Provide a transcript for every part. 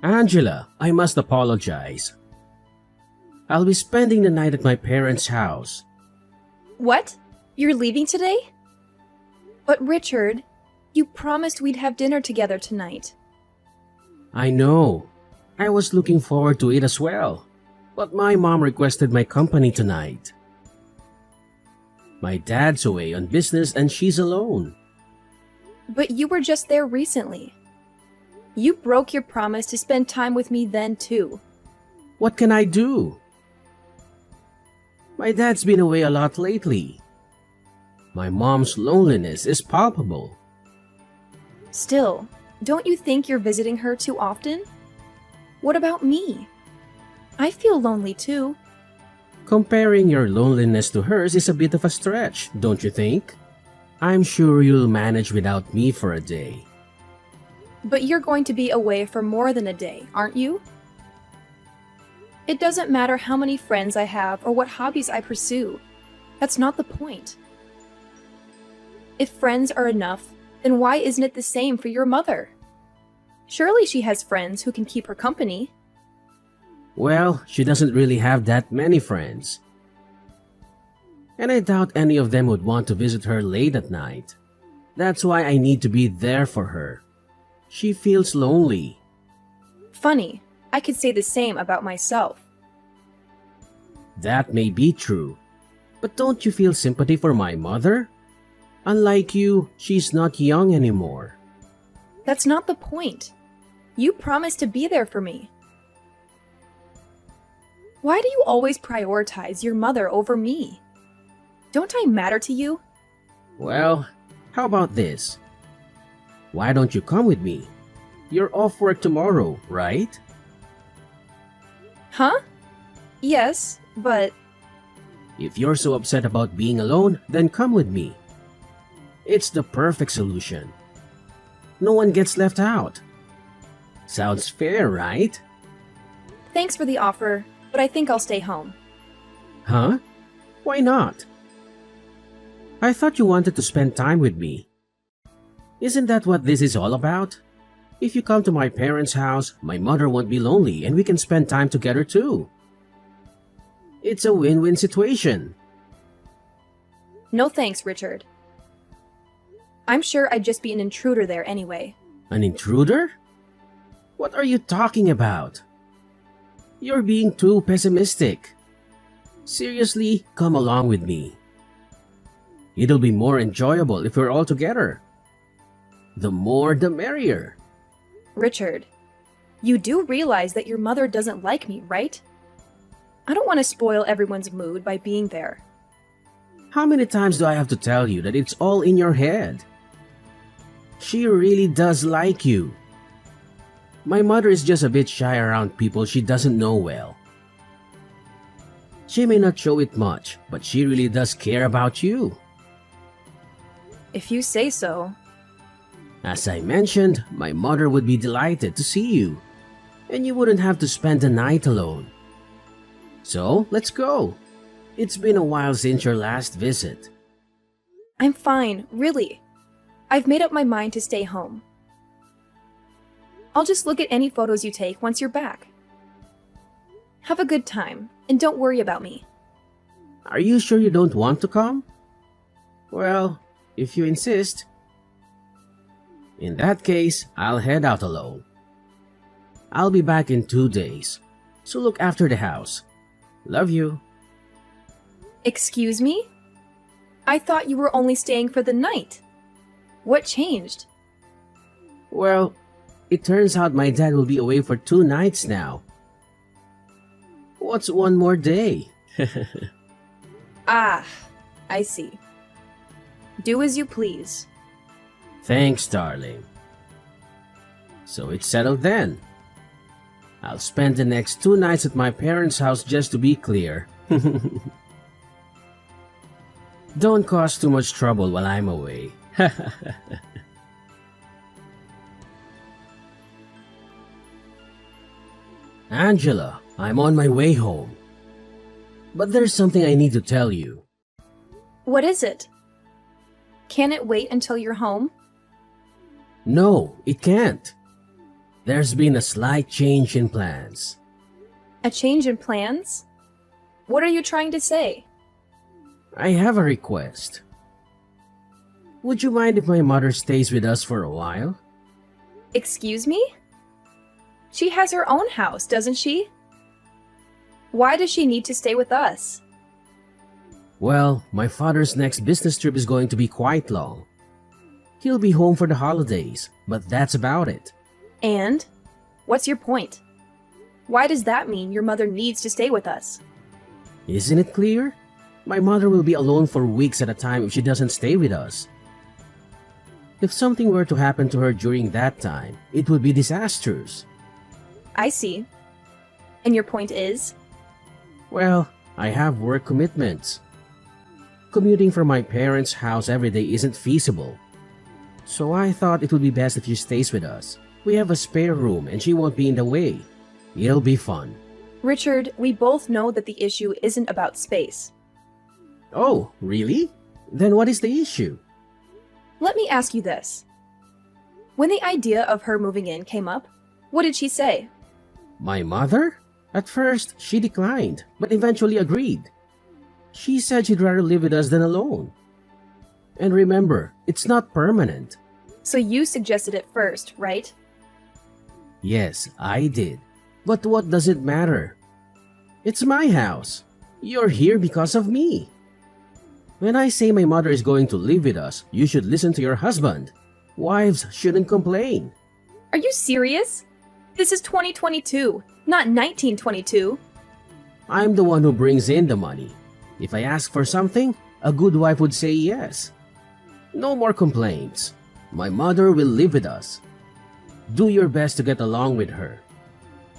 Angela, I must apologize. I'll be spending the night at my parents' house. What? You're leaving today? But Richard, you promised we'd have dinner together tonight. I know. I was looking forward to it as well. But my mom requested my company tonight. My dad's away on business and she's alone. But you were just there recently. You broke your promise to spend time with me then too. What can I do? My dad's been away a lot lately. My mom's loneliness is palpable. Still, don't you think you're visiting her too often? What about me? I feel lonely too. Comparing your loneliness to hers is a bit of a stretch, don't you think? I'm sure you'll manage without me for a day. But you're going to be away for more than a day, aren't you? It doesn't matter how many friends I have or what hobbies I pursue. That's not the point. If friends are enough, then why isn't it the same for your mother? Surely she has friends who can keep her company. Well, she doesn't really have that many friends. And I doubt any of them would want to visit her late at night. That's why I need to be there for her. She feels lonely. Funny, I could say the same about myself. That may be true. But don't you feel sympathy for my mother? Unlike you, she's not young anymore. That's not the point. You promised to be there for me. Why do you always prioritize your mother over me? Don't I matter to you? Well, how about this? Why don't you come with me? You're off work tomorrow, right? Huh? Yes, but... If you're so upset about being alone, then come with me. It's the perfect solution. No one gets left out. Sounds fair, right? Thanks for the offer, but I think I'll stay home. Huh? Why not? I thought you wanted to spend time with me. Isn't that what this is all about? If you come to my parents' house, my mother won't be lonely and we can spend time together too. It's a win-win situation. No thanks, Richard. I'm sure I'd just be an intruder there anyway. An intruder? What are you talking about? You're being too pessimistic. Seriously, come along with me. It'll be more enjoyable if we're all together. The more the merrier. Richard, you do realize that your mother doesn't like me, right? I don't want to spoil everyone's mood by being there. How many times do I have to tell you that it's all in your head? She really does like you. My mother is just a bit shy around people she doesn't know well. She may not show it much, but she really does care about you. If you say so. As I mentioned, my mother would be delighted to see you, and you wouldn't have to spend the night alone. So, let's go. It's been a while since your last visit. I'm fine, really. I've made up my mind to stay home. I'll just look at any photos you take once you're back. Have a good time, and don't worry about me. Are you sure you don't want to come? Well, if you insist. In that case, I'll head out alone. I'll be back in 2 days, so look after the house. Love you. Excuse me? I thought you were only staying for the night. What changed? Well, it turns out my dad will be away for 2 nights now. What's one more day? Ah, I see. Do as you please. Thanks, darling. So it's settled then. I'll spend the next 2 nights at my parents' house just to be clear. Don't cause too much trouble while I'm away. Angela, I'm on my way home. But there's something I need to tell you. What is it? Can it wait until you're home? No, it can't. There's been a slight change in plans. A change in plans? What are you trying to say? I have a request. Would you mind if my mother stays with us for a while? Excuse me? She has her own house, doesn't she? Why does she need to stay with us? Well, my father's next business trip is going to be quite long. He'll be home for the holidays, but that's about it. And? What's your point? Why does that mean your mother needs to stay with us? Isn't it clear? My mother will be alone for weeks at a time if she doesn't stay with us. If something were to happen to her during that time, it would be disastrous. I see. And your point is? Well, I have work commitments. Commuting from my parents' house every day isn't feasible. So I thought it would be best if she stays with us. We have a spare room and she won't be in the way. It'll be fun. Richard, we both know that the issue isn't about space. Oh, really? Then what is the issue? Let me ask you this. When the idea of her moving in came up, what did she say? My mother? At first, she declined, but eventually agreed. She said she'd rather live with us than alone. And remember, it's not permanent. So you suggested it first, right? Yes, I did. But what does it matter? It's my house. You're here because of me. When I say my mother is going to live with us, you should listen to your husband. Wives shouldn't complain. Are you serious? This is 2022, not 1922. I'm the one who brings in the money. If I ask for something, a good wife would say yes. No more complaints. My mother will live with us. Do your best to get along with her.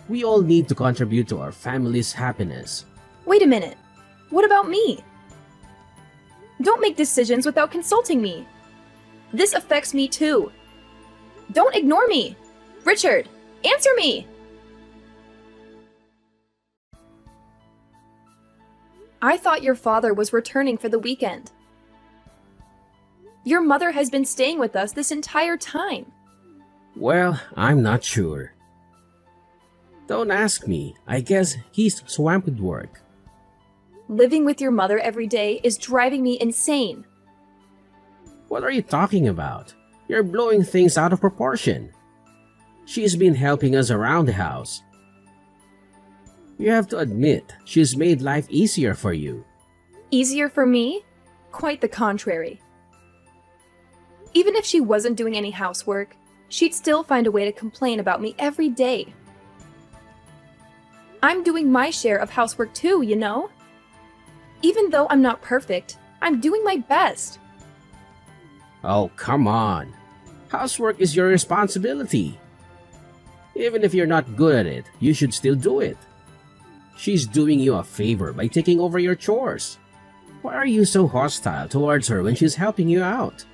We all need to contribute to our family's happiness. Wait a minute. What about me? Don't make decisions without consulting me. This affects me too. Don't ignore me. Richard, answer me! I thought your father was returning for the weekend. Your mother has been staying with us this entire time. Well, I'm not sure. Don't ask me. I guess he's swamped with work. Living with your mother every day is driving me insane. What are you talking about? You're blowing things out of proportion. She's been helping us around the house. You have to admit, she's made life easier for you. Easier for me? Quite the contrary. Even if she wasn't doing any housework, she'd still find a way to complain about me every day. I'm doing my share of housework too, you know? Even though I'm not perfect, I'm doing my best. Oh, come on. Housework is your responsibility. Even if you're not good at it, you should still do it. She's doing you a favor by taking over your chores. Why are you so hostile towards her when she's helping you out?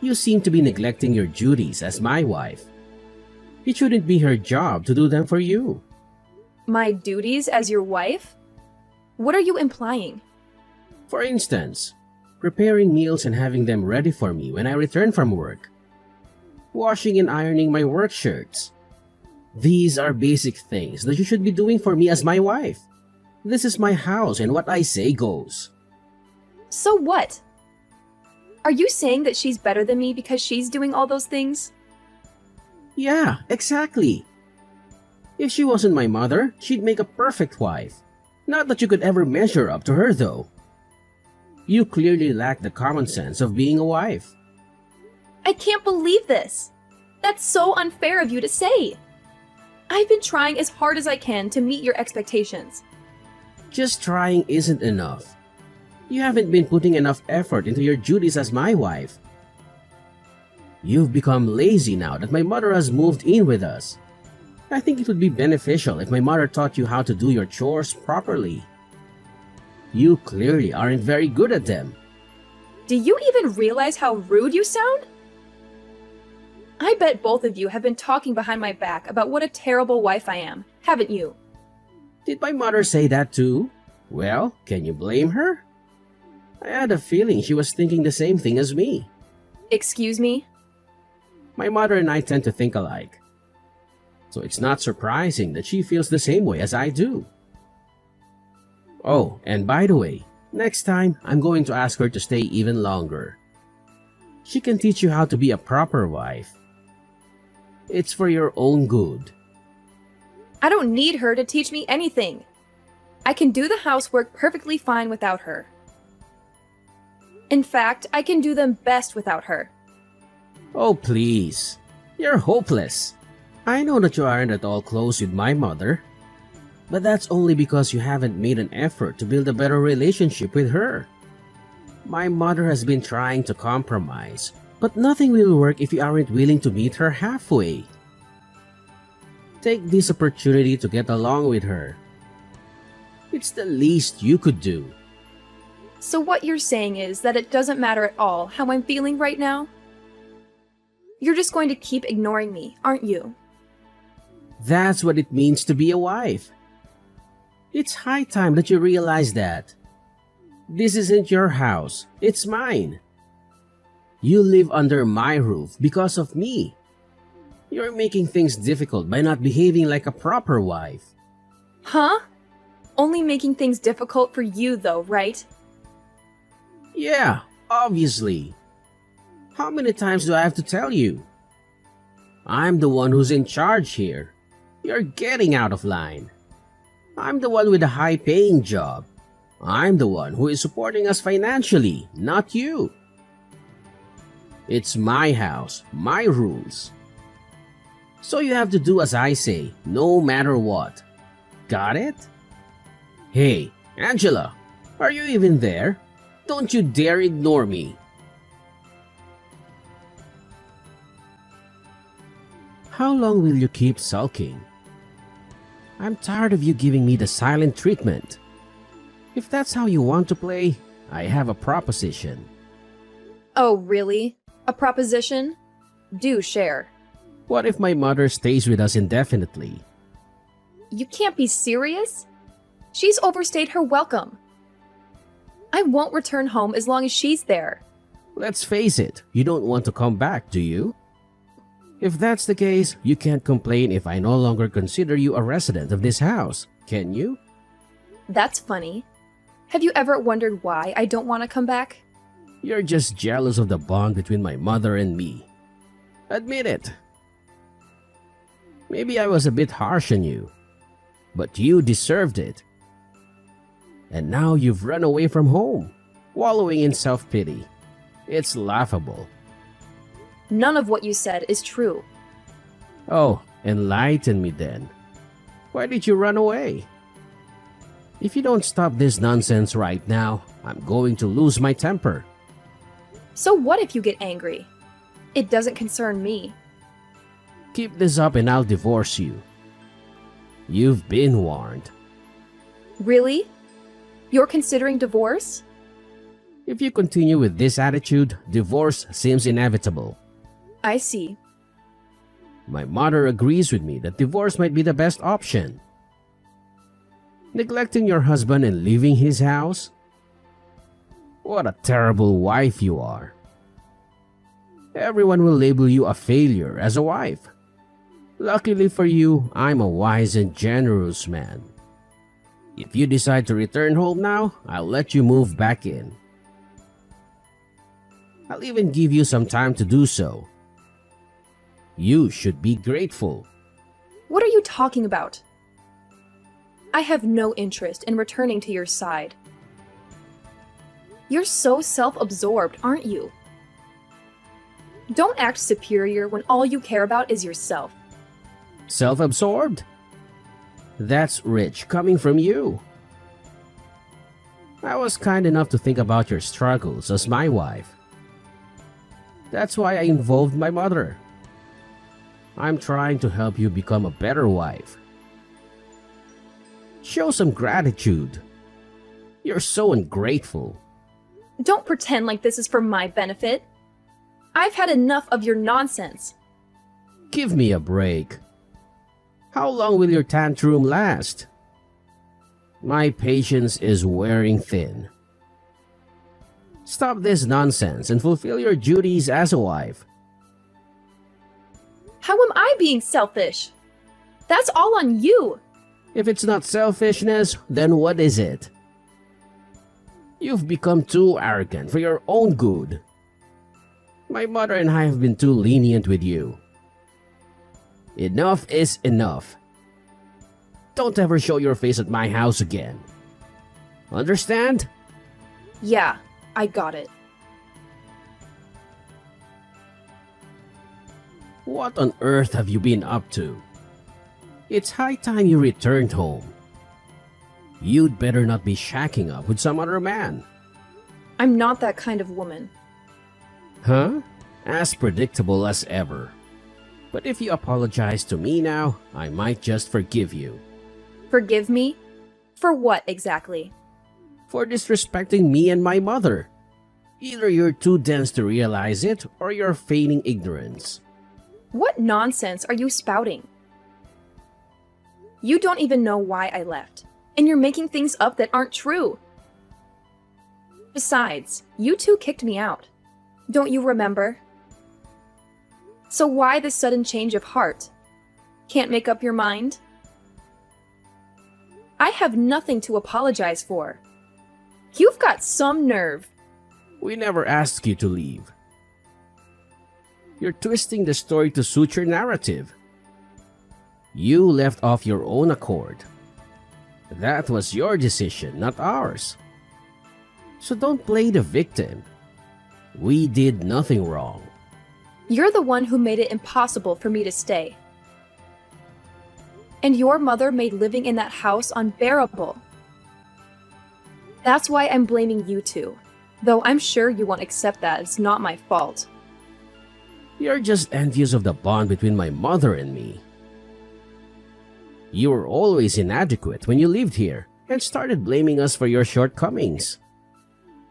You seem to be neglecting your duties as my wife. It shouldn't be her job to do them for you. My duties as your wife? What are you implying? For instance, preparing meals and having them ready for me when I return from work. Washing and ironing my work shirts. These are basic things that you should be doing for me as my wife. This is my house and what I say goes. So what? Are you saying that she's better than me because she's doing all those things? Yeah, exactly. If she wasn't my mother, she'd make a perfect wife. Not that you could ever measure up to her, though. You clearly lack the common sense of being a wife. I can't believe this. That's so unfair of you to say. I've been trying as hard as I can to meet your expectations. Just trying isn't enough. You haven't been putting enough effort into your duties as my wife. You've become lazy now that my mother has moved in with us. I think it would be beneficial if my mother taught you how to do your chores properly. You clearly aren't very good at them. Do you even realize how rude you sound? I bet both of you have been talking behind my back about what a terrible wife I am, haven't you? Did my mother say that too? Well, can you blame her? I had a feeling she was thinking the same thing as me. Excuse me? My mother and I tend to think alike. So it's not surprising that she feels the same way as I do. Oh, and by the way, next time I'm going to ask her to stay even longer. She can teach you how to be a proper wife. It's for your own good. I don't need her to teach me anything. I can do the housework perfectly fine without her. In fact, I can do them best without her. Oh, please. You're hopeless. I know that you aren't at all close with my mother, but that's only because you haven't made an effort to build a better relationship with her. My mother has been trying to compromise, but nothing will work if you aren't willing to meet her halfway. Take this opportunity to get along with her. It's the least you could do. So what you're saying is that it doesn't matter at all how I'm feeling right now? You're just going to keep ignoring me, aren't you? That's what it means to be a wife. It's high time that you realize that. This isn't your house, it's mine. You live under my roof because of me. You're making things difficult by not behaving like a proper wife. Huh? Only making things difficult for you though, right? Yeah, obviously. How many times do I have to tell you? I'm the one who's in charge here. You're getting out of line. I'm the one with a high-paying job. I'm the one who is supporting us financially, not you. It's my house, my rules. So you have to do as I say, no matter what. Got it? Hey, Angela, are you even there? Don't you dare ignore me. How long will you keep sulking? I'm tired of you giving me the silent treatment. If that's how you want to play, I have a proposition. Oh, really? A proposition? Do share. What if my mother stays with us indefinitely? You can't be serious? She's overstayed her welcome. I won't return home as long as she's there. Let's face it, you don't want to come back, do you? If that's the case, you can't complain if I no longer consider you a resident of this house, can you? That's funny. Have you ever wondered why I don't want to come back? You're just jealous of the bond between my mother and me. Admit it. Maybe I was a bit harsh on you, but you deserved it. And now you've run away from home, wallowing in self-pity. It's laughable. None of what you said is true. Oh, enlighten me then. Why did you run away? If you don't stop this nonsense right now, I'm going to lose my temper. So what if you get angry? It doesn't concern me. Keep this up and I'll divorce you. You've been warned. Really? You're considering divorce? If you continue with this attitude, divorce seems inevitable. I see. My mother agrees with me that divorce might be the best option. Neglecting your husband and leaving his house? What a terrible wife you are. Everyone will label you a failure as a wife. Luckily for you, I'm a wise and generous man. If you decide to return home now, I'll let you move back in. I'll even give you some time to do so. You should be grateful. What are you talking about? I have no interest in returning to your side. You're so self-absorbed, aren't you? Don't act superior when all you care about is yourself. Self-absorbed? That's rich coming from you. I was kind enough to think about your struggles as my wife. That's why I involved my mother. I'm trying to help you become a better wife. Show some gratitude. You're so ungrateful. Don't pretend like this is for my benefit. I've had enough of your nonsense. Give me a break. How long will your tantrum last? My patience is wearing thin. Stop this nonsense and fulfill your duties as a wife. How am I being selfish? That's all on you! If it's not selfishness, then what is it? You've become too arrogant for your own good. My mother and I have been too lenient with you. Enough is enough. Don't ever show your face at my house again. Understand? Yeah, I got it. What on earth have you been up to? It's high time you returned home. You'd better not be shacking up with some other man. I'm not that kind of woman. Huh? As predictable as ever. But if you apologize to me now, I might just forgive you. Forgive me? For what exactly? For disrespecting me and my mother. Either you're too dense to realize it, or you're feigning ignorance. What nonsense are you spouting? You don't even know why I left, and you're making things up that aren't true. Besides, you two kicked me out. Don't you remember? So why this sudden change of heart? Can't make up your mind? I have nothing to apologize for. You've got some nerve. We never asked you to leave. You're twisting the story to suit your narrative. You left off your own accord. That was your decision, not ours. So don't play the victim. We did nothing wrong. You're the one who made it impossible for me to stay. And your mother made living in that house unbearable. That's why I'm blaming you two, though I'm sure you won't accept that it's not my fault. You're just envious of the bond between my mother and me. You were always inadequate when you lived here and started blaming us for your shortcomings.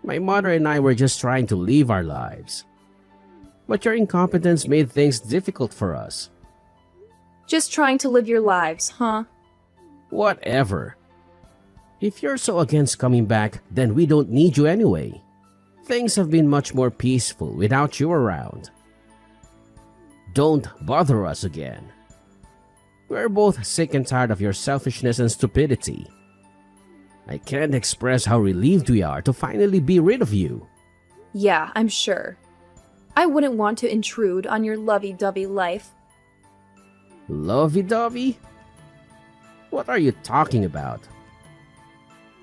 My mother and I were just trying to live our lives. But your incompetence made things difficult for us. Just trying to live your lives, huh? Whatever. If you're so against coming back, then we don't need you anyway. Things have been much more peaceful without you around. Don't bother us again. We're both sick and tired of your selfishness and stupidity. I can't express how relieved we are to finally be rid of you. Yeah, I'm sure. I wouldn't want to intrude on your lovey-dovey life. Lovey-dovey? What are you talking about?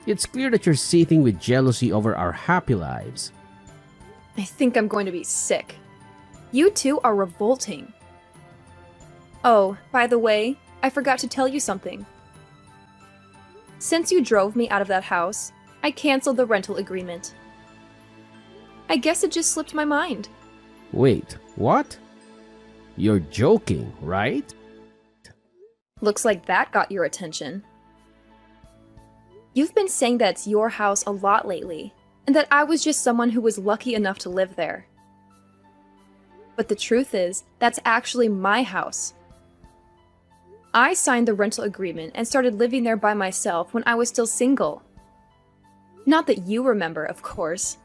It's clear that you're seething with jealousy over our happy lives. I think I'm going to be sick. You two are revolting. Oh, by the way, I forgot to tell you something. Since you drove me out of that house, I canceled the rental agreement. I guess it just slipped my mind. Wait, what? You're joking, right? Looks like that got your attention. You've been saying that it's your house a lot lately, and that I was just someone who was lucky enough to live there. But the truth is, that's actually my house. I signed the rental agreement and started living there by myself when I was still single. Not that you remember, of course.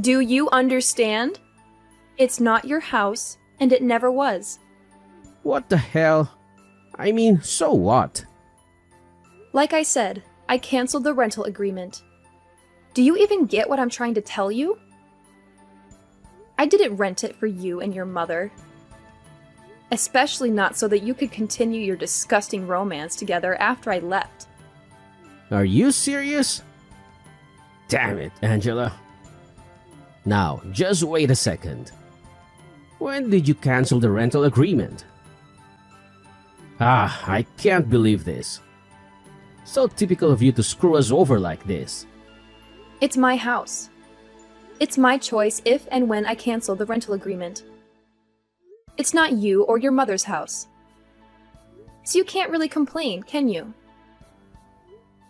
Do you understand? It's not your house, and it never was. What the hell? I mean, so what? Like I said, I canceled the rental agreement. Do you even get what I'm trying to tell you? I didn't rent it for you and your mother. Especially not so that you could continue your disgusting romance together after I left. Are you serious? Damn it, Angela. Now, just wait a second. When did you cancel the rental agreement? I can't believe this. So typical of you to screw us over like this. It's my house. It's my choice if and when I cancel the rental agreement. It's not you or your mother's house. So you can't really complain, can you?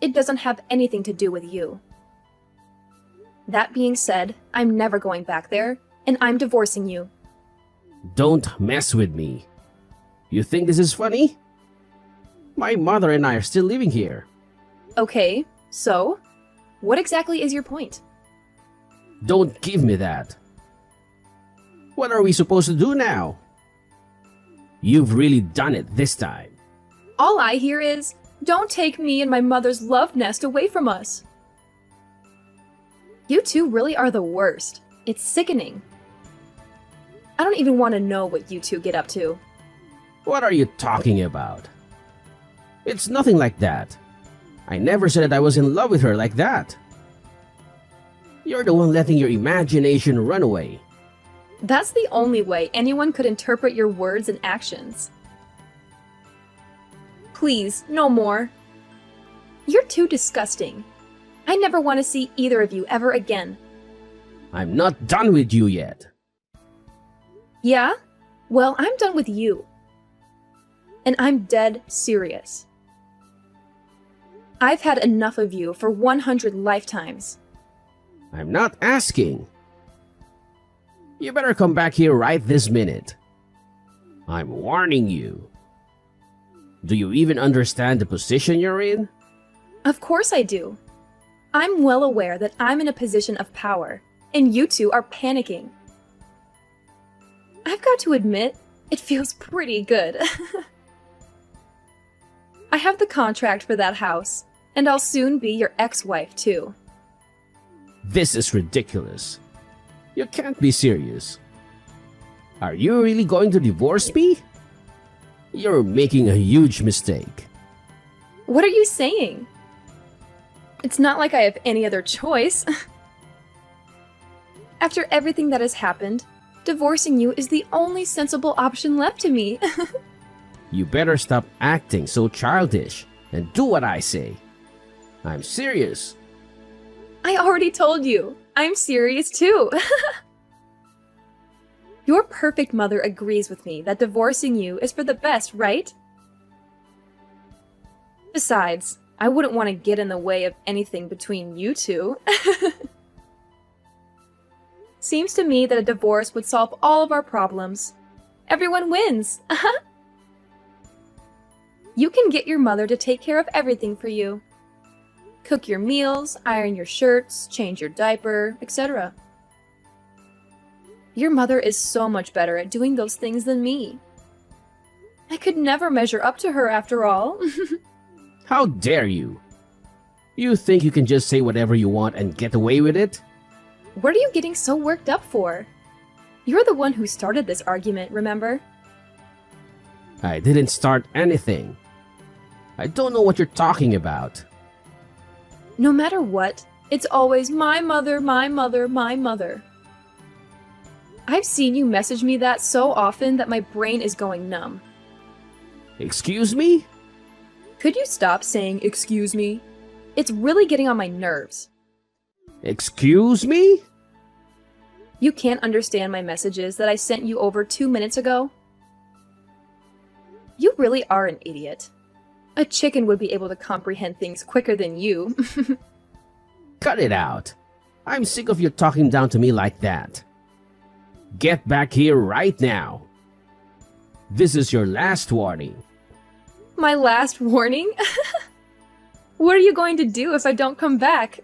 It doesn't have anything to do with you. That being said, I'm never going back there, and I'm divorcing you. Don't mess with me. You think this is funny? My mother and I are still living here. Okay, so? What exactly is your point? Don't give me that. What are we supposed to do now? You've really done it this time. All I hear is, "Don't take me and my mother's love nest away from us." You two really are the worst. It's sickening. I don't even want to know what you two get up to. What are you talking about? It's nothing like that. I never said that I was in love with her like that. You're the one letting your imagination run away. That's the only way anyone could interpret your words and actions. Please, no more. You're too disgusting. I never want to see either of you ever again. I'm not done with you yet. Yeah? Well, I'm done with you. And I'm dead serious. I've had enough of you for 100 lifetimes. I'm not asking. You better come back here right this minute. I'm warning you. Do you even understand the position you're in? Of course I do. I'm well aware that I'm in a position of power, and you two are panicking. I've got to admit, it feels pretty good. I have the contract for that house, and I'll soon be your ex-wife too. This is ridiculous. You can't be serious. Are you really going to divorce me? You're making a huge mistake. What are you saying? It's not like I have any other choice. After everything that has happened, divorcing you is the only sensible option left to me. You better stop acting so childish and do what I say. I'm serious. I already told you. I'm serious too. Your perfect mother agrees with me that divorcing you is for the best, right? Besides, I wouldn't want to get in the way of anything between you two. Seems to me that a divorce would solve all of our problems. Everyone wins. You can get your mother to take care of everything for you. Cook your meals, iron your shirts, change your diaper, etc. Your mother is so much better at doing those things than me. I could never measure up to her after all. How dare you? You think you can just say whatever you want and get away with it? What are you getting so worked up for? You're the one who started this argument, remember? I didn't start anything. I don't know what you're talking about. No matter what, it's always my mother, my mother, my mother. I've seen you message me that so often that my brain is going numb. Excuse me? Could you stop saying "excuse me"? It's really getting on my nerves. Excuse me? You can't understand my messages that I sent you over 2 minutes ago? You really are an idiot. A chicken would be able to comprehend things quicker than you. Cut it out. I'm sick of you talking down to me like that. Get back here right now. This is your last warning. My last warning? What are you going to do if I don't come back?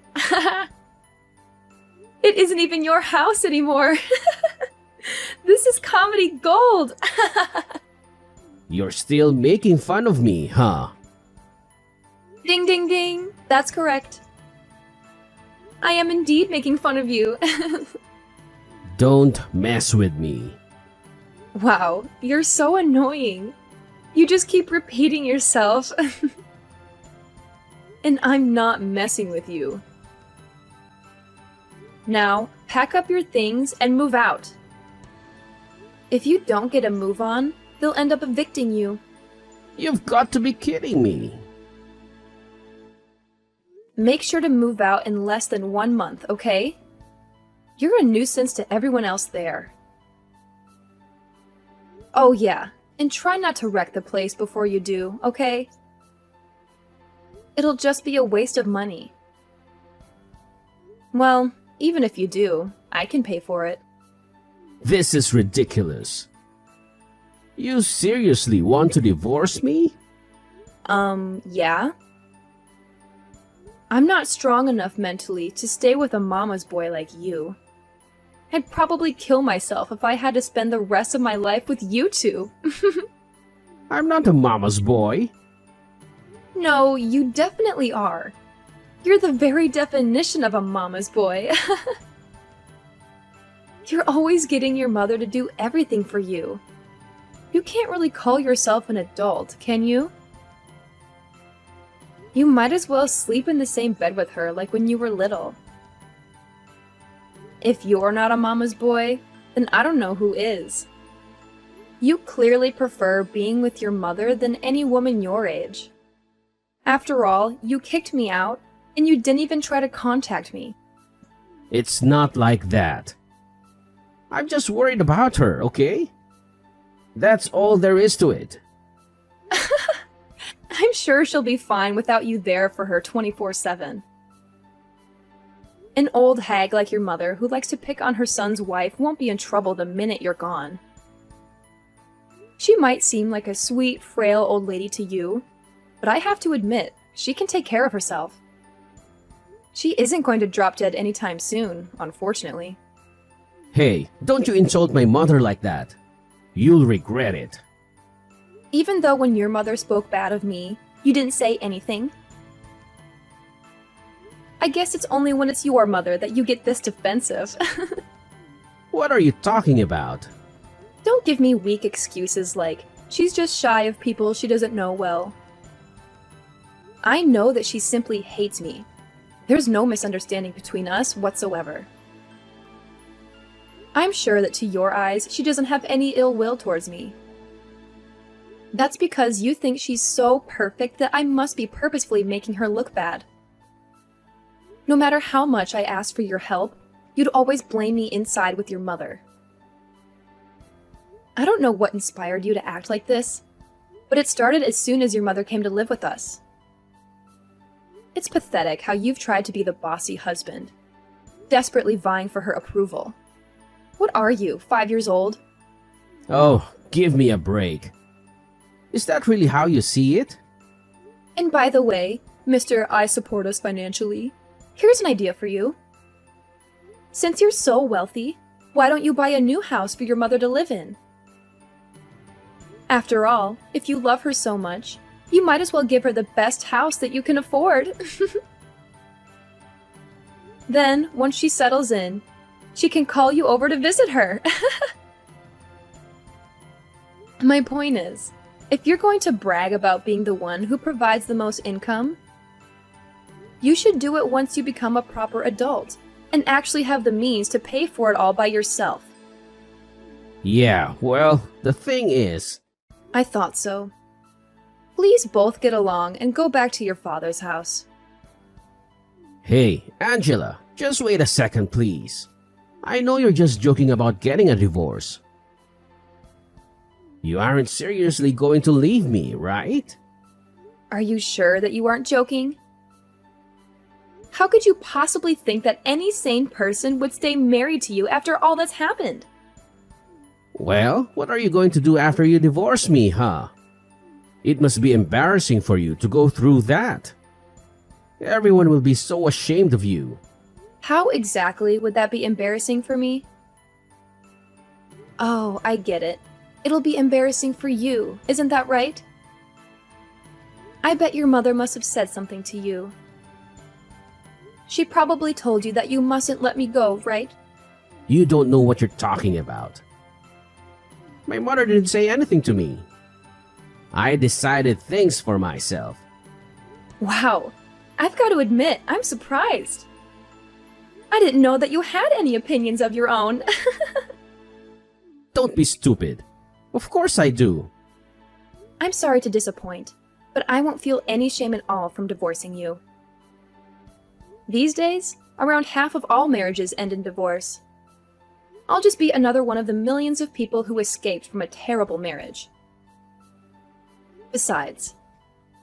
It isn't even your house anymore. This is comedy gold. You're still making fun of me, huh? Ding ding ding. That's correct. I am indeed making fun of you. Don't mess with me. Wow, you're so annoying. You just keep repeating yourself. And I'm not messing with you. Now, pack up your things and move out. If you don't get a move on, they'll end up evicting you. You've got to be kidding me. Make sure to move out in less than 1 month, okay? You're a nuisance to everyone else there. Oh yeah, and try not to wreck the place before you do, okay? It'll just be a waste of money. Well, even if you do, I can pay for it. This is ridiculous. You seriously want to divorce me? Yeah? I'm not strong enough mentally to stay with a mama's boy like you. I'd probably kill myself if I had to spend the rest of my life with you two. I'm not a mama's boy. No, you definitely are. You're the very definition of a mama's boy. You're always getting your mother to do everything for you. You can't really call yourself an adult, can you? You might as well sleep in the same bed with her like when you were little. If you're not a mama's boy, then I don't know who is. You clearly prefer being with your mother than any woman your age. After all, you kicked me out, and you didn't even try to contact me. It's not like that. I'm just worried about her, okay? That's all there is to it. I'm sure she'll be fine without you there for her 24/7. An old hag like your mother who likes to pick on her son's wife won't be in trouble the minute you're gone. She might seem like a sweet, frail old lady to you, but I have to admit, she can take care of herself. She isn't going to drop dead anytime soon, unfortunately. Hey, don't you insult my mother like that. You'll regret it. Even though when your mother spoke bad of me, you didn't say anything. I guess it's only when it's your mother that you get this defensive. What are you talking about? Don't give me weak excuses like, she's just shy of people she doesn't know well. I know that she simply hates me. There's no misunderstanding between us whatsoever. I'm sure that to your eyes, she doesn't have any ill will towards me. That's because you think she's so perfect that I must be purposefully making her look bad. No matter how much I asked for your help, you'd always blame me inside with your mother. I don't know what inspired you to act like this, but it started as soon as your mother came to live with us. It's pathetic how you've tried to be the bossy husband, desperately vying for her approval. What are you, 5 years old? Oh, give me a break. Is that really how you see it? And by the way, Mr. I support us financially, here's an idea for you. Since you're so wealthy, why don't you buy a new house for your mother to live in? After all, if you love her so much, you might as well give her the best house that you can afford. Then, once she settles in, she can call you over to visit her. My point is, if you're going to brag about being the one who provides the most income, you should do it once you become a proper adult and actually have the means to pay for it all by yourself. Yeah, well, the thing is... I thought so. Please both get along and go back to your father's house. Hey, Angela, just wait a second, please. I know you're just joking about getting a divorce. You aren't seriously going to leave me, right? Are you sure that you aren't joking? How could you possibly think that any sane person would stay married to you after all that's happened? Well, what are you going to do after you divorce me, huh? It must be embarrassing for you to go through that. Everyone will be so ashamed of you. How exactly would that be embarrassing for me? Oh, I get it. It'll be embarrassing for you, isn't that right? I bet your mother must have said something to you. She probably told you that you mustn't let me go, right? You don't know what you're talking about. My mother didn't say anything to me. I decided things for myself. Wow, I've got to admit, I'm surprised. I didn't know that you had any opinions of your own. Don't be stupid. Of course I do. I'm sorry to disappoint, but I won't feel any shame at all from divorcing you. These days, around half of all marriages end in divorce. I'll just be another one of the millions of people who escaped from a terrible marriage. Besides,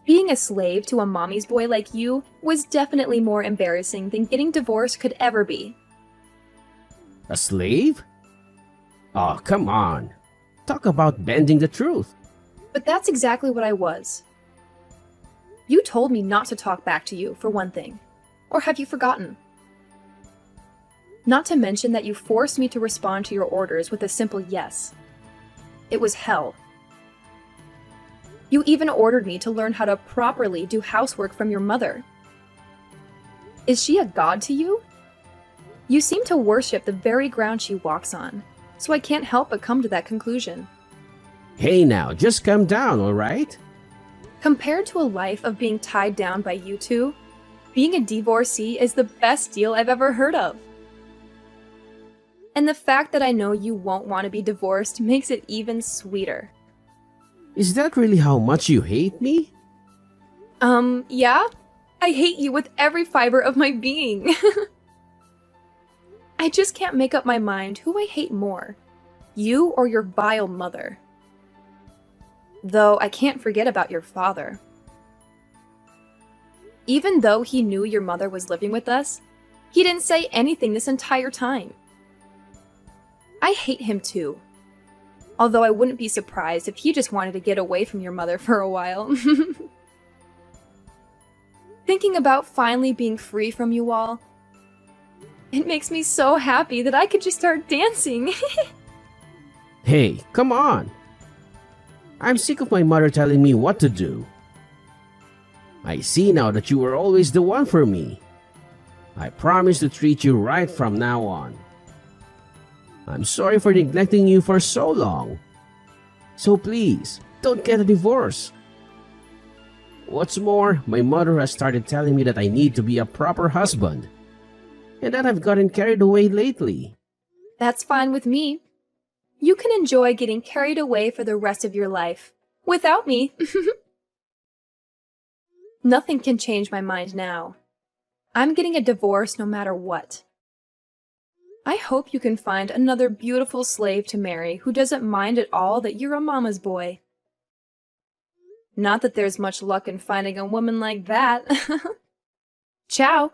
being a slave to a mommy's boy like you was definitely more embarrassing than getting divorced could ever be. A slave? Oh, come on. Talk about bending the truth. But that's exactly what I was. You told me not to talk back to you, for one thing. Or have you forgotten? Not to mention that you forced me to respond to your orders with a simple yes. It was hell. You even ordered me to learn how to properly do housework from your mother. Is she a god to you? You seem to worship the very ground she walks on, so I can't help but come to that conclusion. Hey now, just calm down, alright? Compared to a life of being tied down by you two, being a divorcee is the best deal I've ever heard of. And the fact that I know you won't want to be divorced makes it even sweeter. Is that really how much you hate me? Yeah? I hate you with every fiber of my being. I just can't make up my mind who I hate more, you or your vile mother. Though I can't forget about your father. Even though he knew your mother was living with us, he didn't say anything this entire time. I hate him too. Although I wouldn't be surprised if he just wanted to get away from your mother for a while. Thinking about finally being free from you all, it makes me so happy that I could just start dancing. Hey, come on! I'm sick of my mother telling me what to do. I see now that you were always the one for me. I promise to treat you right from now on. I'm sorry for neglecting you for so long. So please, don't get a divorce. What's more, my mother has started telling me that I need to be a proper husband, and that I've gotten carried away lately. That's fine with me. You can enjoy getting carried away for the rest of your life. Without me. Nothing can change my mind now. I'm getting a divorce no matter what. I hope you can find another beautiful slave to marry who doesn't mind at all that you're a mama's boy. Not that there's much luck in finding a woman like that. Ciao.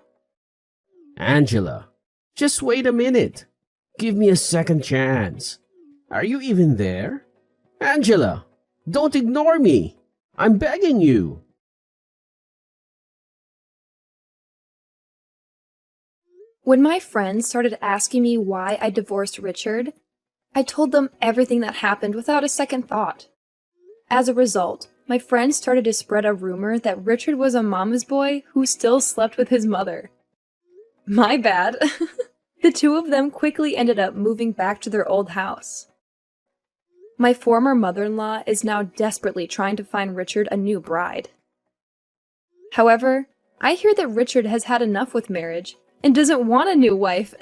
Angela, just wait a minute. Give me a second chance. Are you even there? Angela, don't ignore me. I'm begging you. When my friends started asking me why I divorced Richard, I told them everything that happened without a second thought. As a result, my friends started to spread a rumor that Richard was a mama's boy who still slept with his mother. My bad. The two of them quickly ended up moving back to their old house. My former mother-in-law is now desperately trying to find Richard a new bride. However, I hear that Richard has had enough with marriage and doesn't want a new wife.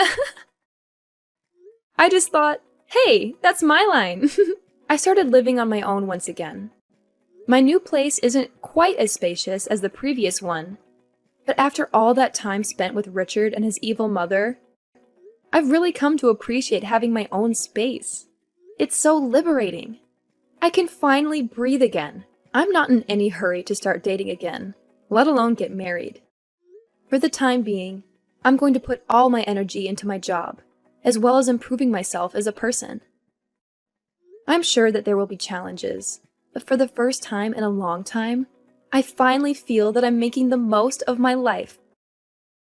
I just thought, hey, that's my line. I started living on my own once again. My new place isn't quite as spacious as the previous one, but after all that time spent with Richard and his evil mother, I've really come to appreciate having my own space. It's so liberating. I can finally breathe again. I'm not in any hurry to start dating again, let alone get married. For the time being, I'm going to put all my energy into my job, as well as improving myself as a person. I'm sure that there will be challenges, but for the first time in a long time, I finally feel that I'm making the most of my life